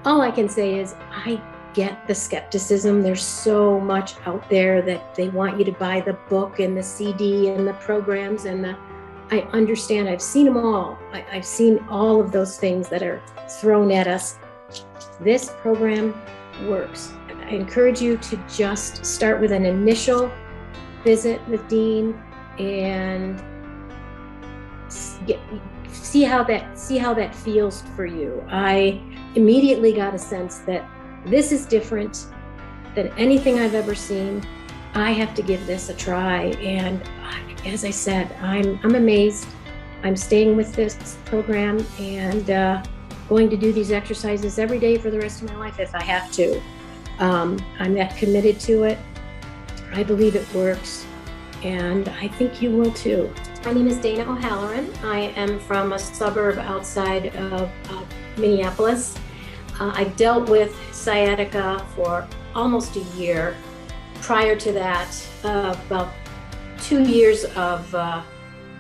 All I can say is I get the skepticism. There's so much out there that they want you to buy the book and the CD and the programs I understand. I've seen them all. I've seen all of those things that are thrown at us. This program works. I encourage you to just start with an initial visit with Dean and see how that feels for you. I immediately got a sense that this is different than anything I've ever seen. I have to give this a try. And as I said, I'm amazed. I'm staying with this program and going to do these exercises every day for the rest of my life if I have to. I'm that committed to it. I believe it works, and I think you will too. My name is Dana O'Halloran. I am from a suburb outside of Minneapolis. I've dealt with sciatica for almost a year. Prior to that, about 2 years of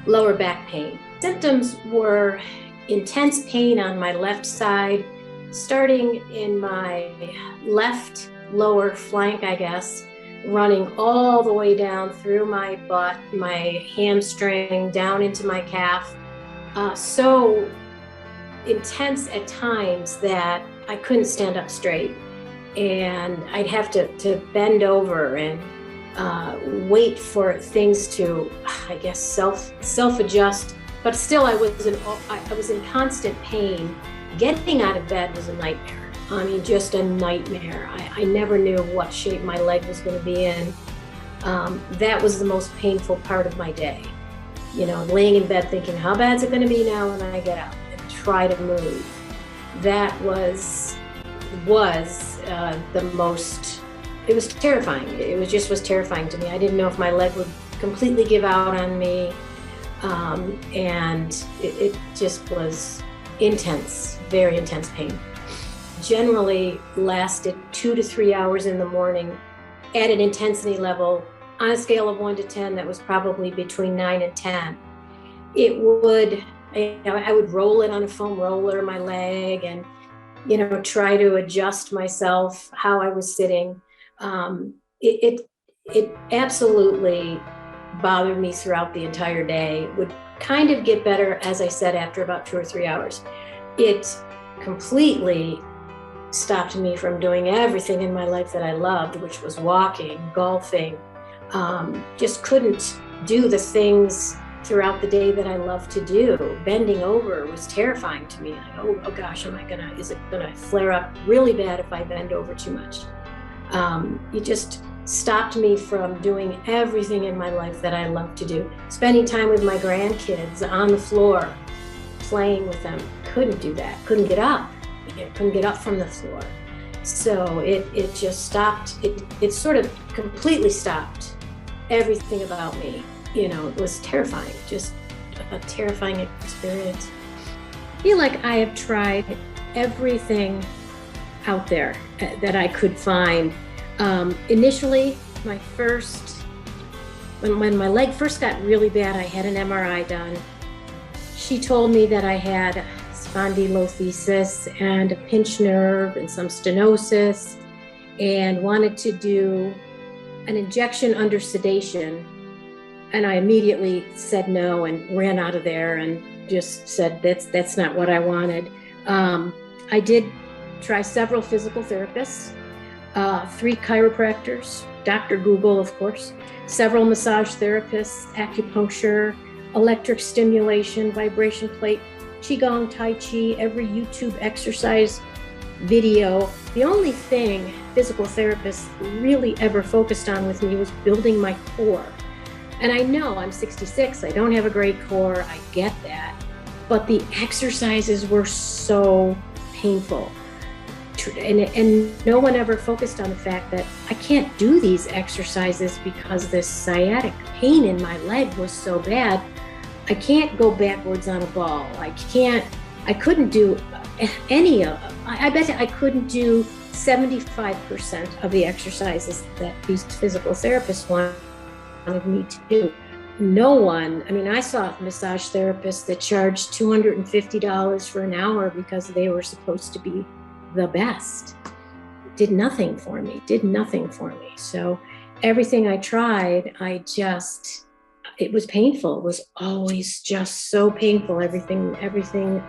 lower back pain. Symptoms were intense pain on my left side, starting in my left lower flank, I guess, running all the way down through my butt, my hamstring, down into my calf. So intense at times that I couldn't stand up straight. And I'd have to bend over and wait for things to, I guess, self-adjust. But still, I was in constant pain. Getting out of bed was a nightmare. I mean, just a nightmare. I never knew what shape my leg was going to be in. That was the most painful part of my day. You know, laying in bed thinking, how bad is it going to be now when I get up and try to move? That was the most, it was terrifying. It was terrifying to me. I didn't know if my leg would completely give out on me. And it just was intense, very intense pain. Generally lasted 2 to 3 hours in the morning at an intensity level on a scale of 1 to 10 that was probably between 9 and 10. It would, I would roll it on a foam roller, my leg, and try to adjust myself how I was sitting. It absolutely bothered me throughout the entire day. It would kind of get better, as I said, after about 2 or 3 hours. It completely stopped me from doing everything in my life that I loved, which was walking, golfing. Just couldn't do the things throughout the day that I love to do. Bending over was terrifying to me. Oh gosh, is it gonna flare up really bad if I bend over too much? It just stopped me from doing everything in my life that I love to do. Spending time with my grandkids on the floor, playing with them. Couldn't do that. Couldn't get up. Couldn't get up from the floor. So it just stopped. It sort of completely stopped everything about me. It was terrifying, just a terrifying experience. I feel like I have tried everything out there that I could find. Initially, when my leg first got really bad, I had an MRI done. She told me that I had spondylolisthesis and a pinched nerve and some stenosis, and wanted to do an injection under sedation. And I immediately said no and ran out of there and just said that's not what I wanted. I did try several physical therapists, 3 chiropractors, Dr. Google, of course, several massage therapists, acupuncture, electric stimulation, vibration plate, Qigong, Tai Chi, every YouTube exercise video. The only thing physical therapists really ever focused on with me was building my core. And I know I'm 66, I don't have a great core, I get that. But the exercises were so painful. And no one ever focused on the fact that I can't do these exercises because this sciatic pain in my leg was so bad. I can't go backwards on a ball. I couldn't do any of, I bet I couldn't do 75% of the exercises that these physical therapists wanted me to do. No one, I saw massage therapists that charged $250 for an hour because they were supposed to be the best. Did nothing for me. So everything I tried, it was painful. It was always just so painful, everything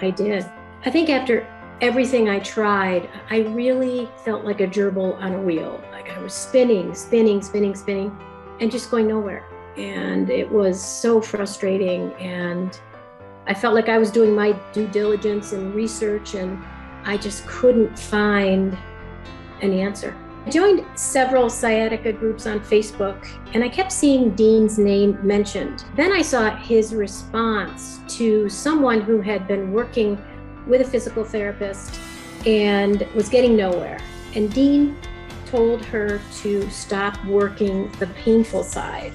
I did. I think after everything I tried, I really felt like a gerbil on a wheel. Like I was spinning, and just going nowhere. And it was so frustrating. And I felt like I was doing my due diligence and research, and I just couldn't find an answer. I joined several sciatica groups on Facebook, and I kept seeing Dean's name mentioned. Then I saw his response to someone who had been working with a physical therapist and was getting nowhere. And Dean told her to stop working the painful side.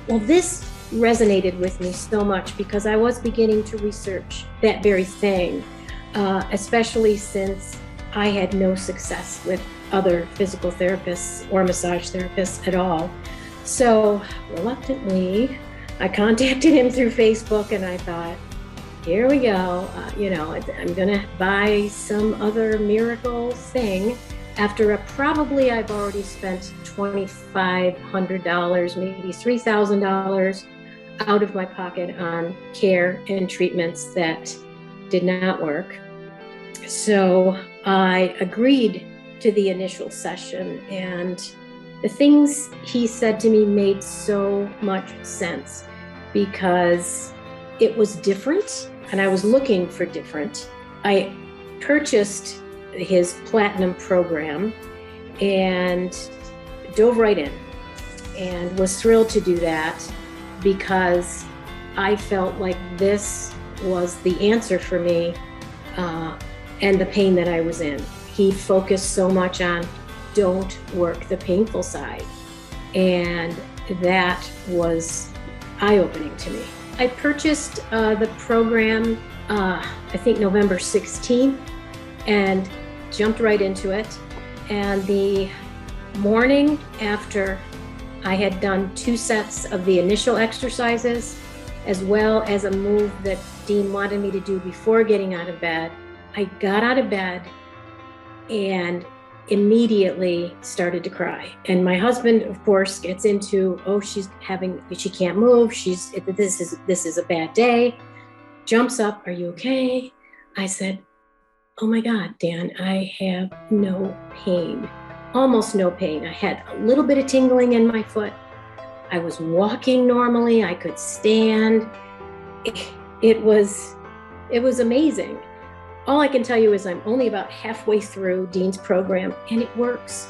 Well, this resonated with me so much because I was beginning to research that very thing, especially since I had no success with other physical therapists or massage therapists at all. So reluctantly, I contacted him through Facebook, and I thought, here we go. I'm gonna buy some other miracle thing. After probably I've already spent $2,500, maybe $3,000 out of my pocket on care and treatments that did not work. So I agreed to the initial session, and the things he said to me made so much sense because it was different, and I was looking for different. I purchased his platinum program and dove right in and was thrilled to do that because I felt like this was the answer for me and the pain that I was in. He focused so much on don't work the painful side, and that was eye-opening to me. I purchased the program, I think November 16th, and jumped right into it. And the morning after I had done 2 sets of the initial exercises, as well as a move that Dean wanted me to do before getting out of bed, I got out of bed and immediately started to cry. And my husband, of course, gets into, she can't move. This is a bad day. Jumps up, are you okay? I said, oh my God, Dan, I have no pain, almost no pain. I had a little bit of tingling in my foot. I was walking normally. I could stand. It was amazing. All I can tell you is I'm only about halfway through Dean's program, and it works.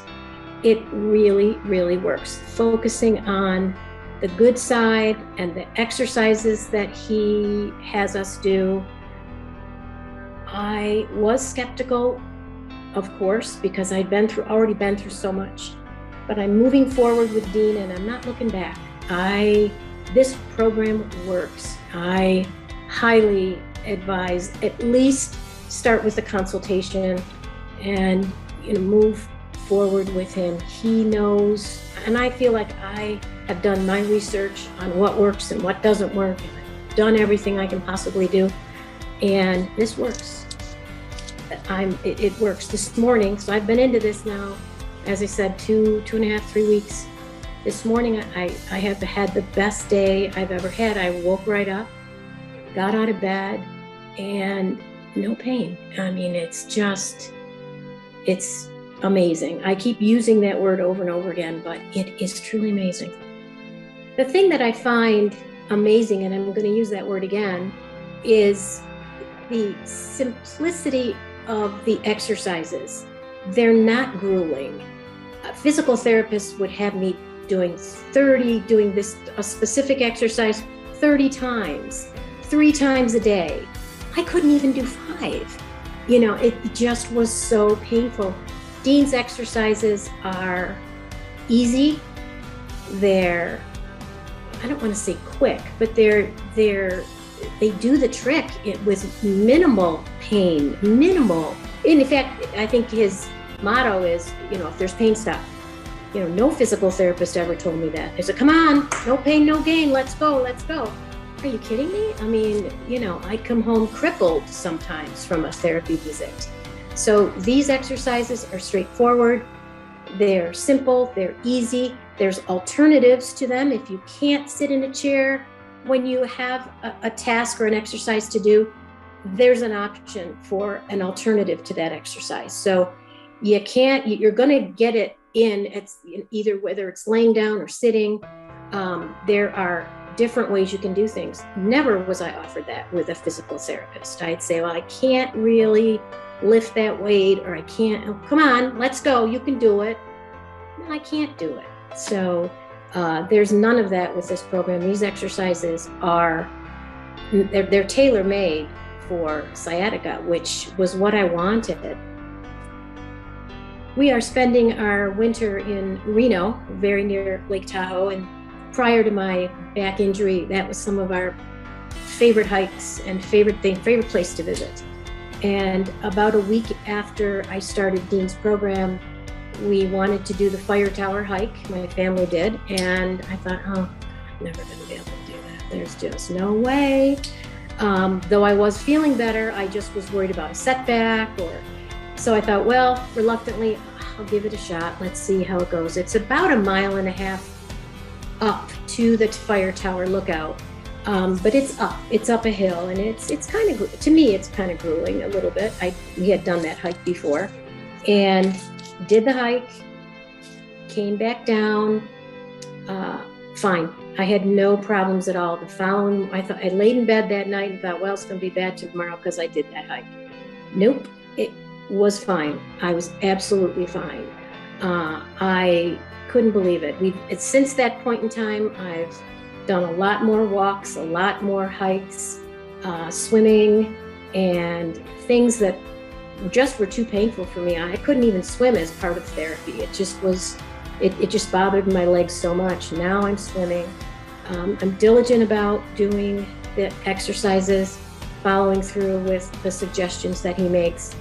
It really, really works. Focusing on the good side and the exercises that he has us do. I was skeptical, of course, because I'd already been through so much, but I'm moving forward with Dean, and I'm not looking back. This program works. I highly advise at least start with a consultation and move forward with him. He knows, and I feel like I have done my research on what works and what doesn't work, and I've done everything I can possibly do, and this works. It works. This morning, so I've been into this now, as I said, 2.5, 3 weeks. This morning, I have had the best day I've ever had. I woke right up, got out of bed, and no pain. I mean, it's amazing. I keep using that word over and over again, but it is truly amazing. The thing that I find amazing, and I'm going to use that word again, is the simplicity of the exercises. They're not grueling. Physical therapists would have me doing a specific exercise 30 times, 3 times a day. I couldn't even do 5. It just was so painful. Dean's exercises are easy. They're, I don't want to say quick, but they do the trick with minimal pain, minimal. In fact, I think his motto is, if there's pain, stop. No physical therapist ever told me that. They said, come on, no pain, no gain, let's go. Are you kidding me? I mean, I'd come home crippled sometimes from a therapy visit. So these exercises are straightforward. They're simple, they're easy. There's alternatives to them. If you can't sit in a chair when you have a task or an exercise to do, there's an option for an alternative to that exercise. So you're going to get it in. It's either whether it's laying down or sitting. There are different ways you can do things. Never was I offered that with a physical therapist. I'd say, well, I can't really lift that weight, or I can't, oh, come on, let's go, you can do it. No, I can't do it. So there's none of that with this program. These exercises they're tailor-made for sciatica, which was what I wanted. We are spending our winter in Reno, very near Lake Tahoe, and prior to my back injury, that was some of our favorite hikes and favorite place to visit. And about a week after I started Dean's program, we wanted to do the Fire Tower hike. My family did. And I thought, oh, I'm never going to be able to do that. There's just no way. Though I was feeling better, I just was worried about a setback. So I thought, well, reluctantly, I'll give it a shot. Let's see how it goes. It's about 1.5 miles up to the Fire Tower lookout. But it's up a hill, and it's kind of, to me, it's kind of grueling a little bit. We had done that hike before, and did the hike, came back down, fine. I had no problems at all. I laid in bed that night and thought, well, it's going to be bad tomorrow because I did that hike. Nope, it was fine. I was absolutely fine. I couldn't believe it. Since that point in time, I've done a lot more walks, a lot more hikes, swimming, and things that just were too painful for me. I couldn't even swim as part of therapy. It just bothered my legs so much. Now I'm swimming. I'm diligent about doing the exercises, following through with the suggestions that he makes.